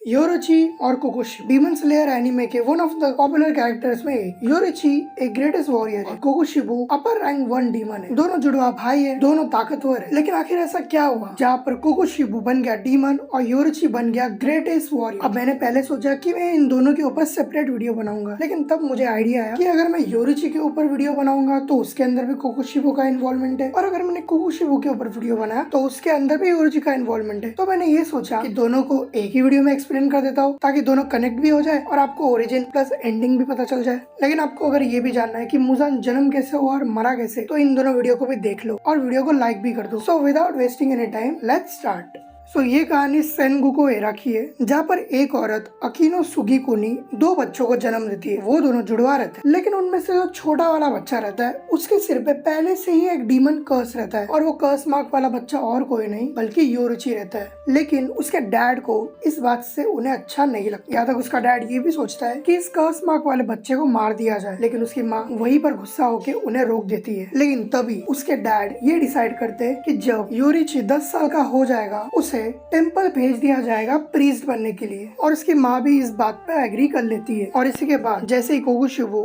योरुची और कोकोशी demon slayer anime के one of the popular characters में एक। योरुची एक ग्रेटेस्ट वॉरियर है, कोकोशिबू अपर रैंक 1 डीमन है। दोनों जुड़वा भाई है, दोनों ताकतवर है। लेकिन आखिर ऐसा क्या हुआ जहाँ पर कोकोशिबू बन गया डीमन और योरुची बन गया ग्रेटेस्ट वॉरियर। अब मैंने पहले सोचा कि मैं इन दोनों के ऊपर सेपरेट वीडियो बनाऊंगा, लेकिन तब मुझे आइडिया आया कि अगर मैं योरुची के ऊपर वीडियो बनाऊंगा तो उसके अंदर भी कोकोशिबू का इन्वॉल्वमेंट है, और अगर मैंने कोकोशिबू के ऊपर वीडियो बनाया तो उसके अंदर भी योरुची का इन्वॉल्वमेंट है। तो मैंने ये सोचा कि दोनों को एक ही वीडियो में एक्सप्लेन कर देता हूँ ताकि दोनों कनेक्ट भी हो जाए और आपको ओरिजिन प्लस एंडिंग भी पता चल जाए। लेकिन आपको अगर ये भी जानना है कि मुजान जन्म कैसे हुआ और मरा कैसे, तो इन दोनों वीडियो को भी देख लो और वीडियो को लाइक भी कर दो। So without wasting any time let's start. ये कहानी सेनगोकू एरा की है, जहाँ पर एक औरत अकीनो सुगीकुनी 2 बच्चों को जन्म देती है। वो दोनों जुड़वा रहते हैं, लेकिन उनमें से जो छोटा वाला बच्चा रहता है उसके सिर पे पहले से ही एक डीमन कर्स रहता है, और वो कर्स मार्क वाला बच्चा और कोई नहीं बल्कि योरुची रहता है। लेकिन उसके डैड को इस बात से उन्हें अच्छा नहीं लगता। यहाँ तक उसका डैड ये भी सोचता है कि इस कर्स मार्क वाले बच्चे को मार दिया जाए, लेकिन उसकी माँ वहीं पर गुस्सा होकर उन्हें रोक देती है। लेकिन तभी उसके डैड ये डिसाइड करते हैं कि जब योरुची 10 साल का हो जाएगा उसे टेम्पल भेज दिया जाएगा प्रीस्ट बनने के लिए, और उसकी माँ भी इस बात पे एग्री कर लेती है। और इसी के बाद जैसे ही कोकोशिबू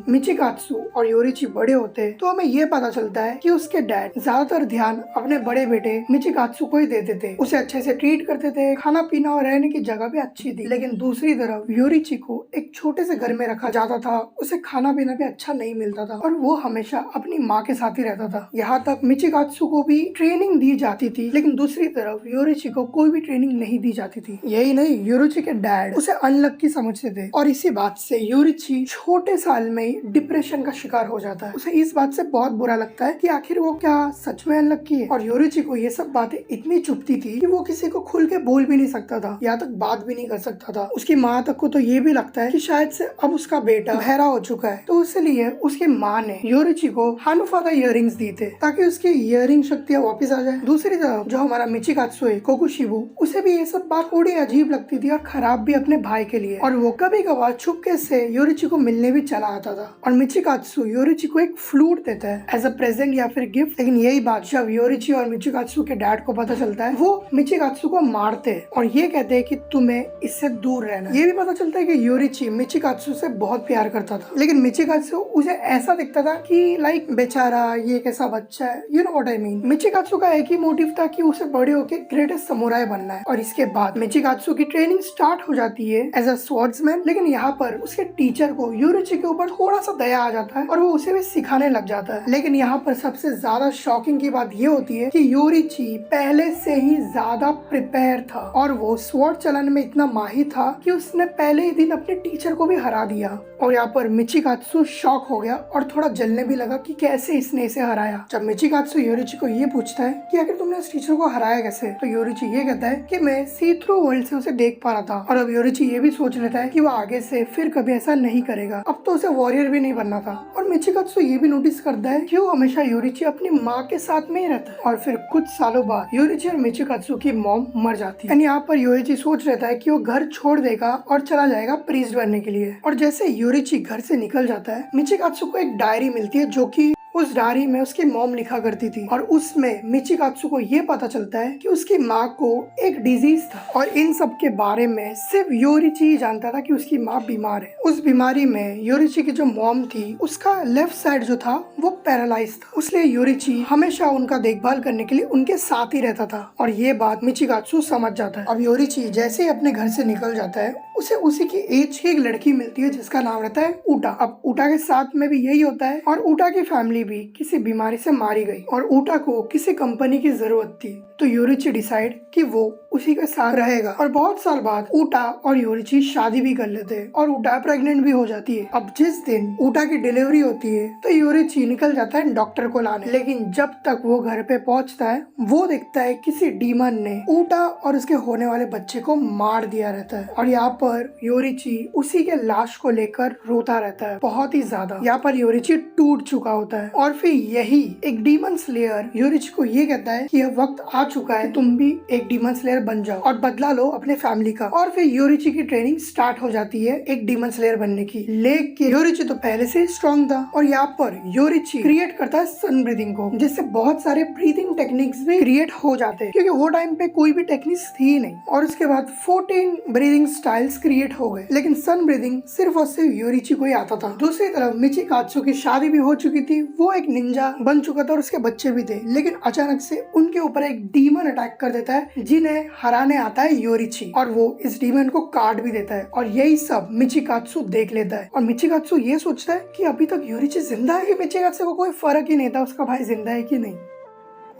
मिचिकात्सु और योरुची बड़े होते हैं तो हमें ये पता चलता है कि उसके डैड ज्यादातर ध्यान अपने बड़े बेटे मिचिकात्सु को ही देते थे, उसे अच्छे से ट्रीट करते थे, खाना पीना और रहने की जगह भी अच्छी थी। लेकिन दूसरी तरफ योरुची को एक छोटे से घर में रखा जाता था, उसे खाना पीना भी अच्छा नहीं मिलता था और वो हमेशा अपनी माँ के साथ ही रहता था। यहाँ तक मिचिकात्सु को भी ट्रेनिंग दी जाती थी, लेकिन दूसरी तरफ योरुची को कोई भी ट्रेनिंग नहीं दी जाती थी। यही नहीं, योरुची के डैड उसे अनलक्की समझते थे, और इसी बात से योरुची छोटे साल में ही डिप्रेशन का शिकार हो जाता है। उसे इस बात से बहुत बुरा लगता है कि आखिर वो क्या सच में अनलक्की है। और योरुची को ये सब बातें इतनी चुभती थी कि वो किसी को खुल के बोल भी नहीं सकता था, यहाँ तक बात भी नहीं कर सकता था। उसकी माँ तक को तो ये भी लगता है कि शायद से अब उसका बेटा बहरा हो चुका है, तो इसलिए उसकी माँ ने योरुची को हानुफादा इयररिंग्स दी थे ताकि उसकी इयरिंग शक्तियाँ वापस आ जाए। दूसरी तरफ जो हमारा मिचिकात्सु है कोकोशिबू, उसे भी ये सब बात थोड़ी अजीब लगती थी और खराब भी अपने भाई के लिए, और वो कभी कभार छुपके से योरुची को मिलने भी चला आता था। और मिचिकात्सु योरुची को एक फ्लूट देता है एज अ प्रेजेंट या फिर गिफ्ट। लेकिन यही बात जब योरुची और मिचिकात्सु के डैड को पता चलता है, वो मिचिकात्सु को मारते हैं और ये कहते हैं कि तुम्हें इससे दूर रहना। ये भी पता चलता है कि योरुची मिचिकात्सु से बहुत प्यार करता था, लेकिन मिचिकात्सु उसे ऐसा दिखता था कि लाइक बेचारा ये कैसा बच्चा है, you know what I mean. Michikatsu का एक ही मोटिव था कि उसे बड़े होकर ग्रेटेस्ट समुराई बनना है। और इसके बाद मिचिकात्सु की ट्रेनिंग स्टार्ट हो जाती है एज अ स्वॉर्ड्समैन। लेकिन यहाँ पर उसके टीचर को योरुची के ऊपर थोड़ा सा दया आ जाता है और वो उसे भी सिखाने लग जाता है। लेकिन यहाँ पर सबसे ज्यादा शॉकिंग की बात ये होती है कि योरुची पहले से ही ज्यादा प्रिपेयर था और वो स्वॉर्ड चलाने में इतना माहिर था कि उसने पहले ही दिन अपने टीचर को भी हरा दिया। और यहाँ पर मिचिकात्सु शॉक हो गया और थोड़ा जलने भी लगा कि कैसे इसने इसे हराया। जब मिचिकात्सु योरुची को ये पूछता है कि आखिर तुमने उस टीचर को हराया कैसे, तो योरुची ये कहता है कि मैं सी थ्रू वर्ल्ड से उसे देख पा रहा था। और अब योरुची ये भी सोच लेता है कि वो आगे से फिर कभी ऐसा नहीं करेगा, अब तो उसे वॉरियर भी नहीं बनना था। और मिचिकात्सु ये भी नोटिस करता है कि वो हमेशा योरुची अपनी माँ के साथ में ही रहता है। और फिर कुछ सालों बाद योरुची और मिचिकात्सु की मॉम मर जाती है। यहाँ पर योरुची सोच लेता है कि वो घर छोड़ देगा और चला जाएगा प्रीस्ट बनने के लिए। और जैसे योरुची घर से निकल जाता है, मिचिकात्सु को एक डायरी मिलती है जो कि उस डायरी में उसकी मॉम लिखा करती थी, और उसमें मिचिकात्सु को ये पता चलता है कि उसकी माँ को एक डिजीज था। और इन सब के बारे में सिर्फ योरुची ही जानता था कि उसकी माँ बीमार है। उस बीमारी में योरुची की जो मॉम थी उसका लेफ्ट साइड जो था वो पैरालाइज था, इसलिए योरुची हमेशा उनका देखभाल करने के लिए उनके साथ ही रहता था। और ये बात मिचिकात्सु समझ जाता है। अब योरुची जैसे ही अपने घर से निकल जाता है, उसे उसी की एज की एक लड़की मिलती है जिसका नाम रहता है ऊटा। अब ऊटा के साथ में भी यही होता है, और ऊटा की फैमिली भी किसी बीमारी से मारी गई और ऊटा को किसी कंपनी की जरूरत थी। तो योरुची डिसाइड कि वो उसी के साथ रहेगा। और बहुत साल बाद ऊटा और योरुची शादी भी कर लेते हैं और ऊटा प्रेग्नेंट भी हो जाती है। अब जिस दिन ऊटा की डिलीवरी होती है तो योरुची निकल जाता है डॉक्टर को लाने, लेकिन जब तक वो घर पे पहुंचता है वो देखता है किसी डीमन ने ऊटा और उसके होने वाले बच्चे को मार दिया रहता है। और यहाँ पर योरुची उसी के लाश को लेकर रोता रहता है बहुत ही ज्यादा। यहाँ पर योरुची टूट चुका होता है। और फिर यही एक डीमन स्लेयर योरुची को ये कहता है कि यह वक्त आ चुका है, तुम भी एक डीमन स्लेयर बन जाओ और बदला लो अपने फैमिली का। और फिर योरिची की ट्रेनिंग स्टार्ट हो जाती है एक डीमन स्लेयर बनने की। लेकिन योरिची तो पहले से स्ट्रॉन्ग था और यहाँ पर योरिची क्रिएट करता है सन ब्रीदिंग को, जिससे बहुत सारे ब्रीदिंग टेक्निक्स भी क्रिएट हो जाते हैं, क्योंकि वो टाइम पे कोई भी टेक्निक्स थी ही नहीं। और उसके बाद 14 ब्रीदिंग स्टाइल्स क्रिएट हो गए, लेकिन सन ब्रीदिंग सिर्फ और सिर्फ योरिची को ही आता था। दूसरी तरफ मिचिकात्सु की शादी भी हो चुकी थी, वो एक निंजा बन चुका था और उसके बच्चे भी थे। लेकिन अचानक से उनके ऊपर एक डीमन अटैक कर देता है, जिन्हें हराने आता है योरिची, और वो इस डीमन को काट भी देता है। और यही सब मिचिकात्सु देख लेता है और मिचिकात्सु ये सोचता है कि अभी तक योरिची जिंदा है। मिचिकात्सु को कोई फर्क ही नहीं था उसका भाई जिंदा है कि नहीं।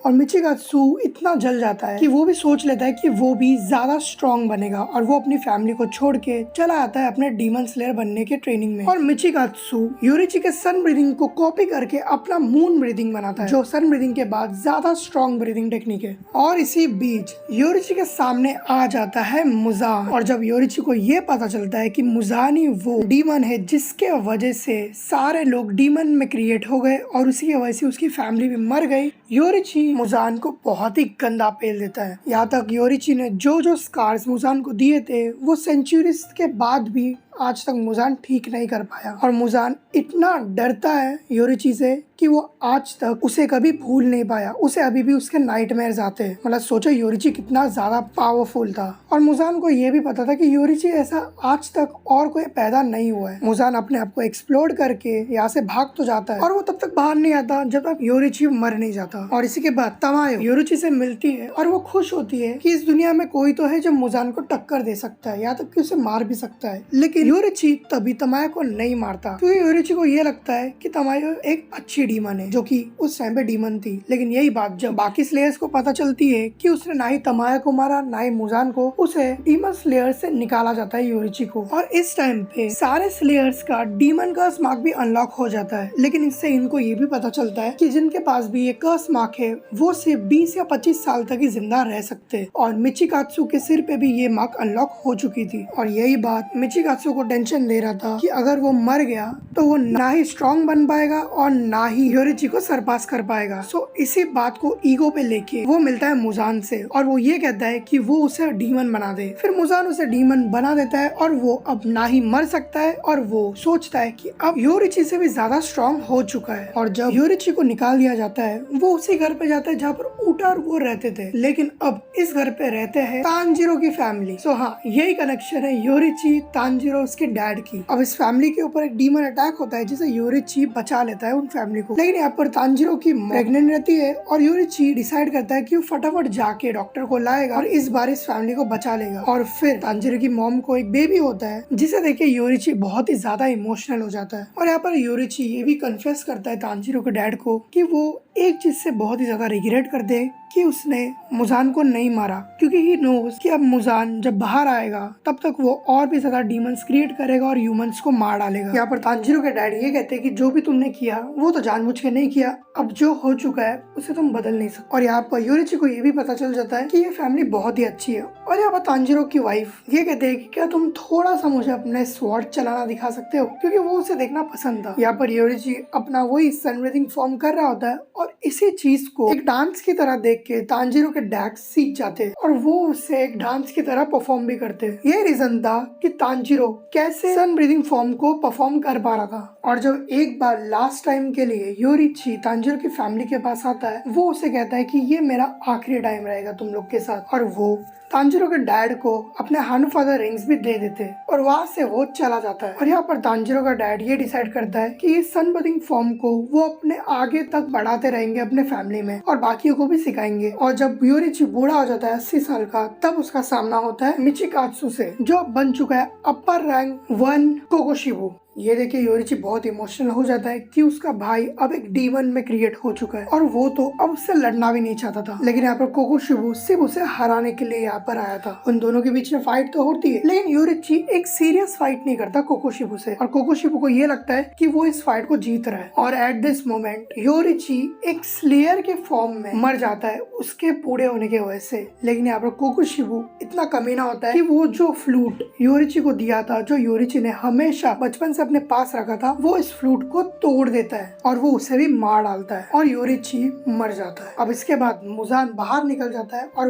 और मिचिकात्सु इतना जल जाता है कि वो भी सोच लेता है कि वो भी ज्यादा स्ट्रॉन्ग बनेगा और वो अपनी फैमिली को छोड़ के चला आता है अपने डीमन स्लेयर बनने के ट्रेनिंग में। और मिचिकात्सु योरिची के सन ब्रीदिंग को कॉपी करके अपना मून ब्रीदिंग बनाता है, जो सन ब्रीदिंग के बाद ज्यादा स्ट्रॉन्ग ब्रीदिंग टेक्निक है। और इसी बीच योरिची के सामने आ जाता है मुजान, और जब योरिची को ये पता चलता है कि मुजान ही वो डीमन है जिसके वजह से सारे लोग डीमन में क्रिएट हो गए और उसी की वजह से उसकी फैमिली भी मर गई, योरिची मुजान को बहुत ही गंदा पेल देता है। यहाँ तक योरिची ने जो जो स्कार्स मुजान को दिए थे वो सेंचुरीज के बाद भी आज तक मुजान ठीक नहीं कर पाया। और मुजान इतना डरता है योरिची से कि वो आज तक उसे कभी भूल नहीं पाया। उसे अभी भी उसके नाइटमेयर्स आते हैं। मतलब सोचो योरिची कितना ज्यादा पावरफुल था। और मुजान को ये भी पता था कि योरिची ऐसा आज तक और कोई पैदा नहीं हुआ है। मुजान अपने आप को एक्सप्लोर करके यहाँ से भाग तो जाता है और वो तब तक बाहर नहीं आता जब तक योरिची मर नहीं जाता। और इसी के बाद तमायो योरिची से मिलती है और वो खुश होती है कि इस दुनिया में कोई तो है जो मुजान को टक्कर दे सकता है, यहाँ तक कि उसे मार भी सकता है। लेकिन योरिची तभी तमायो को नहीं मारता, क्योंकि योरिची को ये लगता है कि तमायो एक अच्छी डीमन है, जो कि उस टाइम पे डीमन थी। लेकिन यही बात जब बाकी स्लेयर्स को पता चलती है कि उसने ना ही तमायो को मारा ना ही मुजान को, उसे डीमन स्लेयर से निकाला जाता है योरिची को। और इस टाइम पे सारे स्लेयर्स का डीमन कर्स मार्क भी अनलॉक हो जाता है। लेकिन इससे इनको ये भी पता चलता है कि जिनके पास भी ये कर्स मार्क है वो सिर्फ 20 या 25 साल तक ही जिंदा रह सकते हैं। और मिचिकात्सु के सिर पे भी ये मार्क अनलॉक हो चुकी थी। और यही बात मिचिकात्सु को टेंशन दे रहा था कि अगर वो मर गया तो वो ना ही स्ट्रॉन्ग बन पाएगा और ना ही योरिची को सरपास कर पाएगा। सो इसी बात को ईगो पे लेके वो मिलता है मुजान से और वो ये कहता है कि वो उसे डीमन बना दे। फिर मुजान उसे डीमन बना देता है और वो अब ना ही मर सकता है और वो सोचता है कि अब योरिची से भी ज्यादा स्ट्रॉन्ग हो चुका है। और जब योरिची को निकाल दिया जाता है वो उसी घर पे जाता है जहाँ पर ऊटा और वो रहते थे। लेकिन अब इस घर पे रहते हैं तांजीरो की फैमिली। सो हाँ, यही कनेक्शन है योरिची तांजीरो उसके डैड की। अब इस फैमिली के ऊपर एक डीमन अटैक होता है जिसे योरिची बचा लेता है उन फैमिली को। लेकिन यहाँ पर तांजीरो की प्रेग्नेंट रहती है और योरिची डिसाइड करता है कि वो फटाफट जाके डॉक्टर को लाएगा और इस बार इस फैमिली को बचा लेगा। और फिर तांजीरो की मॉम को एक बेबी होता है जिसे देख के योरिची बहुत ही ज्यादा इमोशनल हो जाता है। और यहाँ पर योरिची ये भी कन्फेस करता है तांजीरो के डैड को कि वो एक चीज से बहुत ही ज्यादा रिग्रेट करते हैं कि उसने मुजान को नहीं मारा, क्योंकि ही नोज कि अब मुजान जब बाहर आएगा तब तक वो और भी ज्यादा डीमंस क्रिएट करेगा और ह्यूमंस को मार डालेगा। यहाँ पर तांजीरो के डैड ये कहते हैं कि जो भी तुमने किया वो तो जानबूझ के नहीं किया, अब जो हो चुका है उसे तुम बदल नहीं सकते। और यहाँ पर योरिची को ये भी पता चल जाता है कि ये फैमिली बहुत ही अच्छी है। और यहाँ पर तांजीरो की वाइफ ये कहते हैं कि क्या तुम थोड़ा सा मुझे अपने स्वॉर्ड चलाना दिखा सकते हो, क्योंकि वो उसे देखना पसंद था। यहाँ पर योरिची अपना वही सन ब्रीदिंग फॉर्म कर रहा होता है और इसी चीज को एक डांस की तरह देख के तांजीरो के डैड सीख जाते हैं और वो उससे एक डांस की तरह परफॉर्म भी करते हैं। ये रीजन था कि तांजीरो कैसे सन ब्रीदिंग फॉर्म को परफॉर्म कर पा रहा था। और जब एक बार लास्ट टाइम के लिए योरिची तांजीरो की फैमिली के पास आता है, वो उसे कहता है कि ये मेरा आखिरी टाइम रहेगा तुम लोग के साथ। और वो तांजीरो के डैड को अपने हानुफादर रिंग्स भी दे देते हैं और वहाँ से वो चला जाता है। और यहाँ पर तांजीरो का डैड ये डिसाइड करता है कि इस सन ब्रीदिंग फॉर्म को वो अपने आगे तक बढ़ाते रहेंगे अपने फैमिली में और बाकियों को भी सिखाएंगे। और जब योरिची बूढ़ा हो जाता है 80 साल का, तब उसका सामना होता है मिचिकात्सु से, जो अब बन चुका है अपर रैंक 1 कोकोशिबु। ये देखिए योरिची बहुत इमोशनल हो जाता है कि उसका भाई अब एक डीमन में क्रिएट हो चुका है और वो तो अब उससे लड़ना भी नहीं चाहता था। लेकिन यहाँ पर कोकोशिबु सिर्फ उसे हराने के लिए यहाँ पर आया था। उन दोनों के बीच में फाइट तो होती है, लेकिन योरिची एक सीरियस फाइट नहीं करता कोकोशिबु से और कोकोशिबु को ये लगता है कि वो इस फाइट को जीत रहा है। और एट दिस मोमेंट योरिची एक स्लेयर के फॉर्म में मर जाता है उसके बूढ़े होने की वजह से। लेकिन यहाँ पर कोकोशिबु इतना कमीना होता है कि वो जो फ्लूट योरिची को दिया था, जो योरिची ने हमेशा बचपन से अपने पास रखा था वो इस फ्लूट को तोड़ देता है और वो उसे भी मार डालता है और योरिची मर जाता है। अब इसके बाद मुजान बाहर निकल जाता है और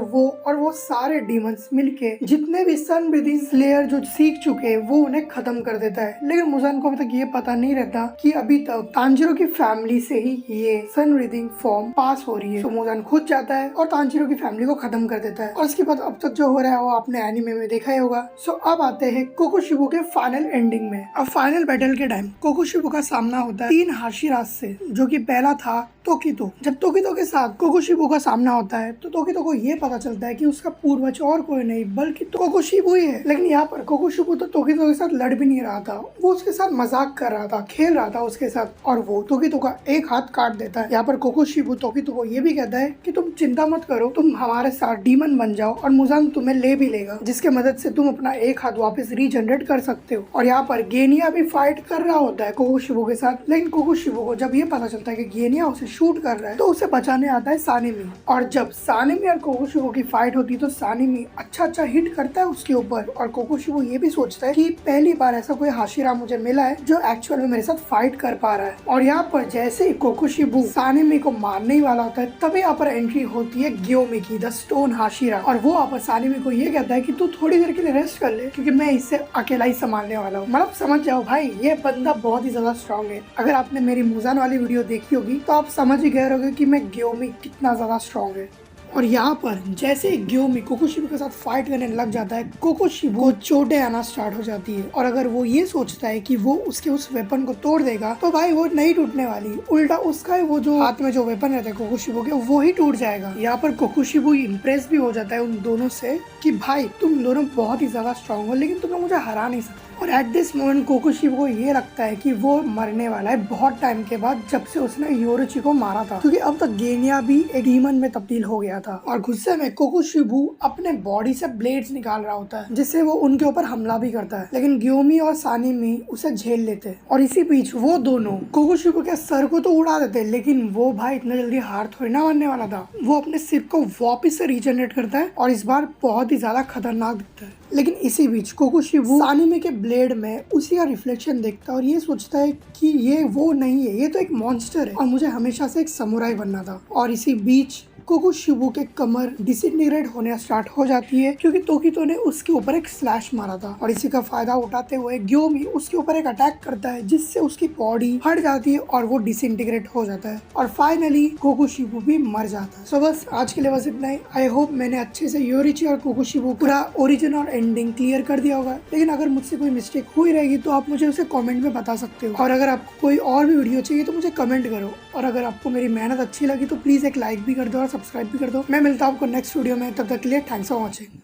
वो सारे डीमंस मिलके जितने भी सन ब्रीदिंग स्लेयर जो सीख चुके हैं वो उन्हें खत्म कर देता है। लेकिन मुजान को अभी तक ये पता नहीं रहता कि अभी तक तांजीरो की फैमिली से ही ये सन ब्रीदिंग फॉर्म पास हो रही है। तो मुजान खुद जाता है और तांजीरो की फैमिली को खत्म कर देता है। और उसके बाद अब तक जो हो रहा है वो आपने एनीमे में देखा ही होगा। सो अब आते हैं कोकोशिबो के फाइनल एंडिंग में। अब फाइनल बैटल के टाइम कोकोशिबो का सामना होता है 3 हाशिरास से, जो कि पहला था तोकितो। जब तोकितो के साथ कोकोशिबो का सामना होता है तो तोकितो को ये पता चलता है कि उसका पूर्वज और कोई नहीं बल्कि कोकोशिबो ही है। लेकिन यहाँ पर कोकोशिबो तो तोकितो के साथ लड़ भी नहीं रहा था, वो उसके साथ मजाक कर रहा था, खेल रहा था उसके साथ, और वो तोकितो का एक हाथ काट देता है। यहाँ पर कोकोशिबो तोकितो को ये भी कहता है कि तुम चिंता मत करो, तुम हमारे साथ डीमन बन जाओ और मुजान तुम्हें ले भी लेगा, जिसके मदद से तुम अपना एक हाथ वापस रीजनरेट कर सकते हो। और यहाँ पर गेनिया भी फाइट कर रहा होता है कोकोशिबो के साथ। लेकिन कोकोशिबो को जब ये पता चलता है कि गेनिया उसे शूट कर रहा है तो उसे बचाने आता है सानेमी। और जब सानेमी और कोकोशिबो की फाइट होती है तो सानेमी अच्छा हिट करता है उसके ऊपर, और कोकोशिबो ये भी सोचता है कि पहली बार ऐसा कोई हाशिरा मुझे मिला है जो एक्चुअल में मेरे साथ फाइट कर पा रहा है। और यहाँ पर जैसे ही कोकोशिबो सानेमी को मारने ही वाला होता है तभी यहाँ पर एंट्री होती है ग्योमी की, द स्टोन हाशिरा। और वो यहाँ पर सानेमी को ये कहता है कि तू थोड़ी देर के लिए रेस्ट कर ले क्योंकि मैं इसे अकेला ही संभालने वाला हूँ। मतलब समझ जाओ भाई, ये बंदा बहुत ही ज्यादा स्ट्रॉन्ग है। अगर आपने मेरी मुजान वाली वीडियो देखी होगी तो आप समझ ही गए होंगे कि मैं ग्योमी कितना ज्यादा स्ट्रॉन्ग है। और यहाँ पर जैसे ग्योमी कोकोशिबो के साथ फाइट करने लग जाता है, कोकोशिबो को चोटें आना स्टार्ट हो जाती है। और अगर वो ये सोचता है कि वो उसके उस वेपन को तोड़ देगा तो भाई वो नहीं टूटने वाली, उल्टा उसका वो जो हाथ में जो वेपन रहता है कोकोशिबो के वो ही टूट जाएगा। यहाँ पर कोकोशिबो इम्प्रेस भी हो जाता है उन दोनों से कि भाई तुम दोनों बहुत ही ज्यादा स्ट्रॉन्ग हो लेकिन तुम लोग मुझे हरा नहीं सकते। और एट दिस मोमेंट कोकोशिबो को ये लगता है कि वो मरने वाला है बहुत टाइम के बाद, जब से उसने योरिची को मारा था, क्योंकि अब तक गेनिया भी एक डीमन में तब्दील हो गया था। और गुस्से में कोकोशिबो अपने बॉडी से ब्लेड्स निकाल रहा होता है जिससे वो उनके ऊपर हमला भी करता है। लेकिन ग्योमी और सानेमी उसे झेल लेते हैं। और इसी बीच वो दोनों कोकोशिबो के सर को तो उड़ा देते, लेकिन वो भाई इतना जल्दी हार थोड़ी ना मानने वाला था। वो अपने सिर को वापिस से रीजनरेट करता है और इस बार बहुत ही ज्यादा खतरनाक दिखता है। लेकिन इसी बीच कोकोशिबो सानेमी के ब्लेड में उसी का रिफ्लेक्शन देखता है और ये सोचता है कि ये वो नहीं है, ये तो एक मॉन्स्टर है और मुझे हमेशा से एक समुराई बनना था। और इसी बीच कोकोशिबो के कमर डिसइंटीग्रेट होने स्टार्ट हो जाती है क्योंकि तोकितो ने उसके ऊपर एक स्लैश मारा था। और इसी का फायदा उठाते हुए ग्योमी उसके ऊपर एक अटैक करता है जिससे उसकी बॉडी हट जाती है और वो डिसइंटीग्रेट हो जाता है और फाइनली कोकोशिबो भी मर जाता है। सो बस आज के लिए बस इतना ही। आई होप मैंने अच्छे से योरिची और कोकोशिबो पूरा ओरिजिन और एंडिंग क्लियर कर दिया होगा। लेकिन अगर मुझसे कोई मिस्टेक हुई रहेगी तो आप मुझे उसे कमेंट में बता सकते हो। और अगर आपको कोई और भी वीडियो चाहिए तो मुझे कमेंट करो। और अगर आपको मेरी मेहनत अच्छी लगी तो प्लीज एक लाइक भी कर दो और सब्सक्राइब भी कर दो। मैं मिलता हूँ आपको नेक्स्ट वीडियो में, तब तक के लिए थैंक्स फॉर वॉचिंग।